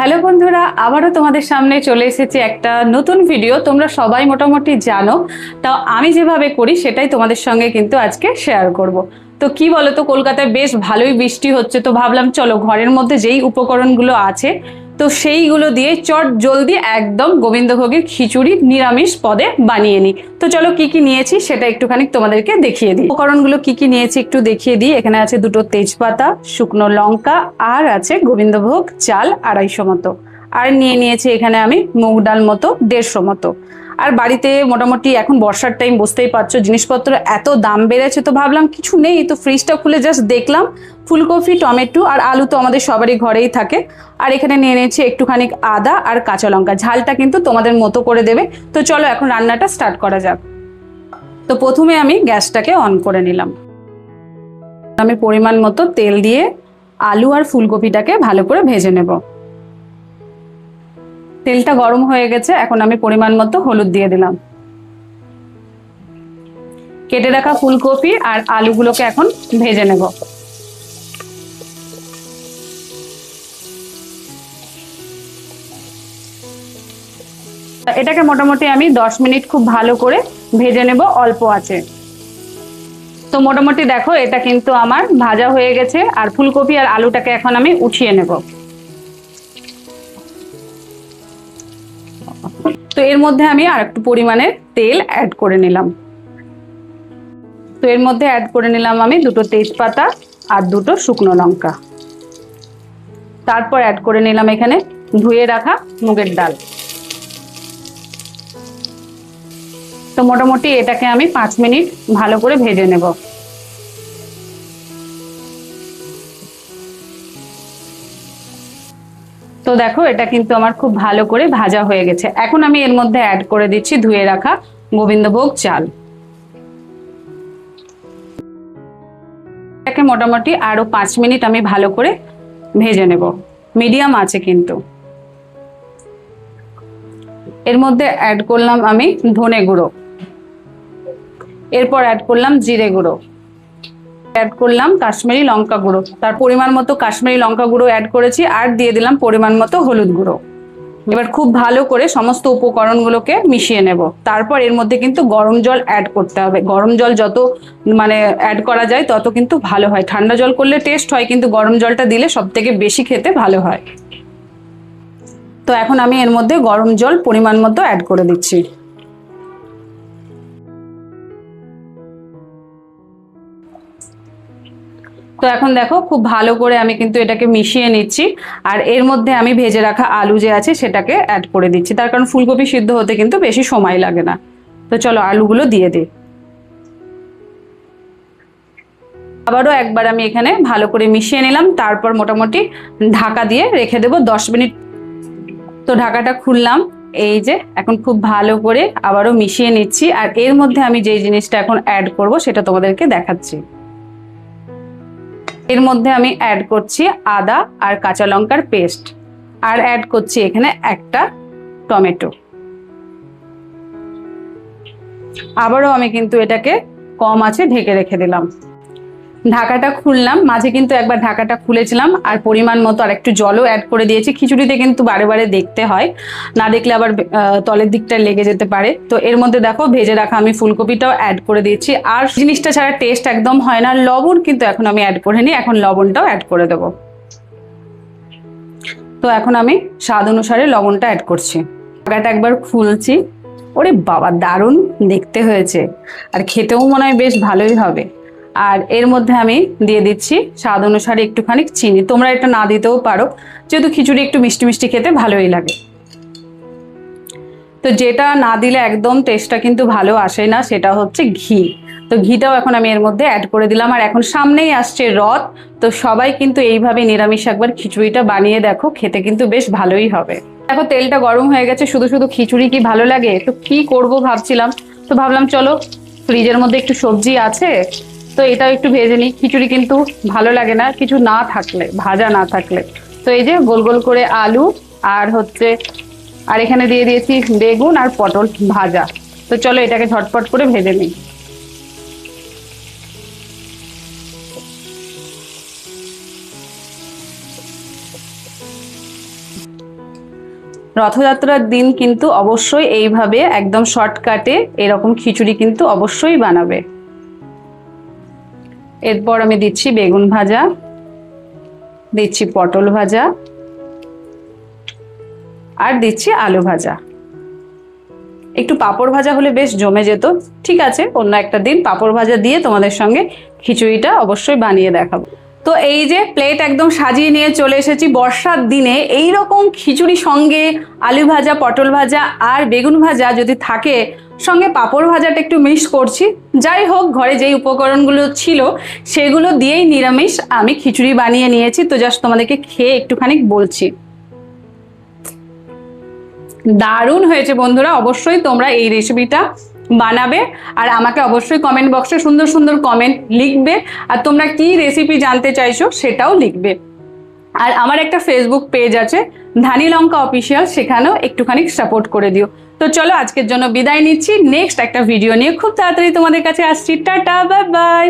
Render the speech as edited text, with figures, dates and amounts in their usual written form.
Hello বন্ধুরা, আবারও তোমাদের সামনে চলে এসেছি একটা নতুন ভিডিও। তোমরা সবাই মোটামুটি জানো, তাও আমি যেভাবে করি সেটাই তোমাদের সঙ্গে কিন্তু আজকে শেয়ার করব। তো কি বলো তো, কলকাতায় বেশ ভালোই বৃষ্টি হচ্ছে, তো ভাবলাম চলো ঘরের মধ্যে যেই উপকরণগুলো আছে তো সেইগুলো দিয়ে চট জলদি একদম গোবিন্দভোগের খিচুড়ি নিরামিষ পদে বানিয়ে নিই। তো চলো কি কি নিয়েছি সেটা একটুখানি তোমাদেরকে দেখিয়ে দিই। উপকরণগুলো কি কি নিয়েছি একটু দেখিয়ে দিই। এখানে আছে দুটো তেজপাতা, শুকনো লঙ্কা, আর আছে গোবিন্দভোগ চাল 250 মতো, আর নিয়েছি এখানে আমি মুগ ডাল মতো 150 মতো। আর বাড়িতে মোটামুটি এখন বর্ষার টাইম, বুঝতেই পারছো জিনিসপত্র এত দাম বেড়েছে, তো ভাবলাম কিছু নেই, তো ফ্রিজটা খুলে জাস্ট দেখলাম ফুলকপি, টমেটো আর আলু তো আমাদের সবারই ঘরেই থাকে। আর এখানে নিয়েছি একটুখানি আদা আর কাঁচা লঙ্কা, ঝালটা কিন্তু তোমাদের মতো করে দেবে। তো চলো এখন রান্নাটা স্টার্ট করা যাক। তো প্রথমে আমি গ্যাসটাকে অন করে নিলাম। আমি পরিমাণ মতো তেল দিয়ে আলু আর ফুলকপিটাকে ভালো করে ভেজে নেব। তেলটা গরম হয়ে গেছে, এখন আমি পরিমাণ মতো হলুদ দিয়ে দিলাম। কেটে রাখা ফুলকপি আর আলুগুলোকে এখন ভেজে নেব। এটাকে মোটামুটি আমি 10 মিনিট খুব ভালো করে ভেজে নেব অল্প আঁচে। তো মোটামুটি দেখো এটা কিন্তু আমার ভাজা হয়ে গেছে, আর ফুলকপি আর আলুটাকে এখন আমি উঠিয়ে নেব। তো এর মধ্যে আমি আর একটু পরিমাণে তেল অ্যাড করে নিলাম। তো এর মধ্যে অ্যাড করে নিলাম আমি দুটো তেজপাতা আর দুটো শুকনো লঙ্কা। তারপর অ্যাড করে নিলাম এখানে ধুয়ে রাখা মুগের ডাল। তো মোটামুটি এটাকে আমি 5 মিনিট ভালো করে ভেজে নেব। তো দেখো এটা কিন্তু আমার খুব ভালো করে ভাজা হয়ে গেছে। এখন আমি এর মধ্যে অ্যাড করে দিচ্ছি ধুয়ে রাখা গোবিন্দভোগ চাল। এটাকে মোটামুটি আরো 5 মিনিট আমি ভালো করে ভেজে নেব, মিডিয়াম আছে কিন্তু। এর মধ্যে অ্যাড করলাম আমি ধনে গুঁড়ো, এরপর অ্যাড করলাম জিরে গুঁড়ো, অ্যাড করলাম কাশ্মীরি লঙ্কা গুঁড়ো, তার পরিমাণ মতো কাশ্মীরি লঙ্কা গুঁড়ো অ্যাড করেছি, আর দিয়ে দিলাম পরিমাণ মতো হলুদ গুঁড়ো। এবার খুব ভালো করে সমস্ত উপকরণগুলোকে মিশিয়ে নেব। তারপর এর মধ্যে কিন্তু গরম জল অ্যাড করতে হবে। গরম জল যত অ্যাড করা যায় তত কিন্তু ভালো হয়। ঠান্ডা জল করলে টেস্ট হয়, কিন্তু গরম জলটা দিলে সব থেকে বেশি খেতে ভালো হয়। তো এখন আমি এর মধ্যে গরম জল পরিমাণ মতো অ্যাড করে দিচ্ছি। তো এখন দেখো খুব ভালো করে আমি কিন্তু এটাকে মিশিয়ে নিচ্ছি, আর এর মধ্যে আমি ভেজে রাখা আলু যে আছে সেটাকে অ্যাড করে দিচ্ছি, তার কারণ ফুলকপি সিদ্ধ হতে কিন্তু বেশি সময় লাগে না। তো চলো আলুগুলো দিয়ে দিই। আবারও একবার আমি এখানে ভালো করে মিশিয়ে নিলাম, তারপর মোটামুটি ঢাকা দিয়ে রেখে দেবো 10 মিনিট। তো ঢাকাটা খুললাম, এই যে এখন খুব ভালো করে আবারও মিশিয়ে নিচ্ছি, আর এর মধ্যে আমি যেই জিনিসটা এখন অ্যাড করব সেটা তোমাদেরকে দেখাচ্ছি। এর মধ্যে আমি অ্যাড করছি আদা আর কাঁচা লঙ্কার পেস্ট, আর অ্যাড করছি এখানে একটা টমেটো। আবারও আমি কিন্তু এটাকে কম আঁচে ঢেকে রেখে দিলাম। ঢাকাটা খুললাম, মাঝে কিন্তু একবার ঢাকাটা খুলেছিলাম, আর পরিমাণ মতো আর একটু জলও অ্যাড করে দিয়েছি। খিচুড়িতে কিন্তু বারে বারে দেখতে হয়, না দেখলে আবার তলের দিকটা লেগে যেতে পারে। তো এর মধ্যে দেখো ভেজে রাখা আমি ফুলকপিটাও অ্যাড করে দিয়েছি, আর জিনিসটা ছাড়া টেস্ট একদম হয় না। লবণ কিন্তু এখন আমি অ্যাড করে নিই, এখন লবণটাও অ্যাড করে দেবো। তো এখন আমি স্বাদ অনুসারে লবণটা অ্যাড করছি। ঢাকাটা একবার খুলছি, ওরে বাবা দারুণ দেখতে হয়েছে, আর খেতেও মনে হয় বেশ ভালোই হবে। আর এর মধ্যে আমি দিয়ে দিচ্ছি স্বাদ অনুসারে একটুখানি চিনি, তোমরা এটা না দিতেও পারো, যেহেতু খিচুড়ি একটু মিষ্টি মিষ্টি খেতে ভালোই লাগে। তো যেটা না দিলে একদম টেস্টটা কিন্তু ভালো আসে না, সেটা হচ্ছে ঘি। তো ঘিটাও এখন আমি এর মধ্যে অ্যাড করে দিলাম। আর এখন সামনেই আসছে রথ, তো সবাই কিন্তু এইভাবে নিরামিষ একবার খিচুড়িটা বানিয়ে দেখো, খেতে কিন্তু বেশ ভালোই হবে। দেখো তেলটা গরম হয়ে গেছে, শুধু শুধু খিচুড়ি কি ভালো লাগে, তো কি করব ভাবছিলাম, তো ভাবলাম চলো ফ্রিজের মধ্যে একটু সবজি আছে, তো এটাও একটু ভেজে নিই। খিচুড়ি কিন্তু ভালো লাগে না কিছু না থাকলে, ভাজা না থাকলে। তো এই যে গোল গোল করে আলু আর আর এখানে দিয়ে দিয়েছি বেগুন আর পটল ভাজা। তো চলো এটাকে ঝটপট করে ভেজে নিই। রথযাত্রার দিন কিন্তু অবশ্যই এইভাবে একদম শর্টকাটে এরকম খিচুড়ি কিন্তু অবশ্যই বানাবে। এরপর আমি দিচ্ছি বেগুন ভাজা, দিচ্ছি পটল ভাজা, আর দিচ্ছি আলু ভাজা। একটু পাঁপড় ভাজা হলে বেশ জমে যেত, ঠিক আছে অন্য একটা দিন পাঁপড় ভাজা দিয়ে তোমাদের সঙ্গে খিচুড়িটা অবশ্যই বানিয়ে দেখাবো। তো এই যে প্লেট একদম সাজিয়ে নিয়ে চলে এসেছি। বর্ষার দিনে এই রকম খিচুড়ি সঙ্গে আলু ভাজা, পটল ভাজা আর বেগুন ভাজা যদি থাকে, সঙ্গে পাঁপড় ভাজাটা একটু মিক্স করছি। যাই হোক, ঘরে যেই উপকরণগুলো ছিল সেগুলো দিয়েই নিরামিষ আমি খিচুড়ি বানিয়ে নিয়েছি। তো জাস্ট তোমাদেরকে খেয়ে একটুখানি বলছি, দারুণ হয়েছে বন্ধুরা। অবশ্যই তোমরা এই রেসিপিটা বানাবে আর আমাকে অবশ্যই কমেন্ট বক্সে সুন্দর সুন্দর কমেন্ট লিখবে, আর তোমরা কি রেসিপি জানতে চাইছো সেটাও লিখবে। আর আমার একটা ফেসবুক পেজ আছে ধানি লঙ্কা অফিসিয়াল, সেখানেও একটুখানি সাপোর্ট করে দিও। তো চলো আজকের জন্য বিদায় নিচ্ছি, নেক্সট একটা ভিডিও নিয়ে খুব তাড়াতাড়ি তোমাদের কাছে আসছি। Tata, bye bye.